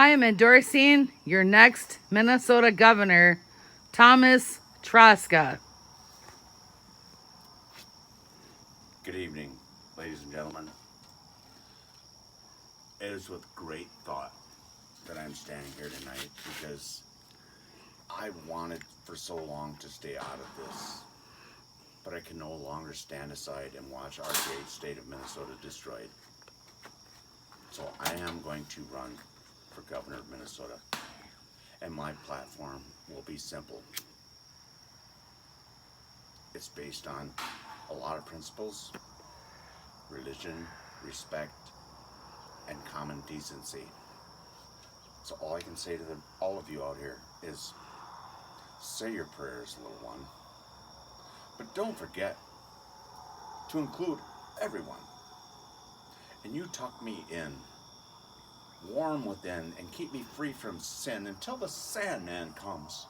I am endorsing your next Minnesota governor, Thomas Troska. Good evening, ladies and gentlemen. It is with great thought that I'm standing here tonight because I wanted for so long to stay out of this, but I can no longer stand aside and watch our great state of Minnesota destroyed. So I am going to run for governor of Minnesota, and my platform will be simple. It's based on a lot of principles: religion, respect, and common decency. So all I can say to all of you out here is say your prayers, little one. But don't forget to include everyone. And you tuck me in, warm within, and keep me free from sin until the Sandman comes.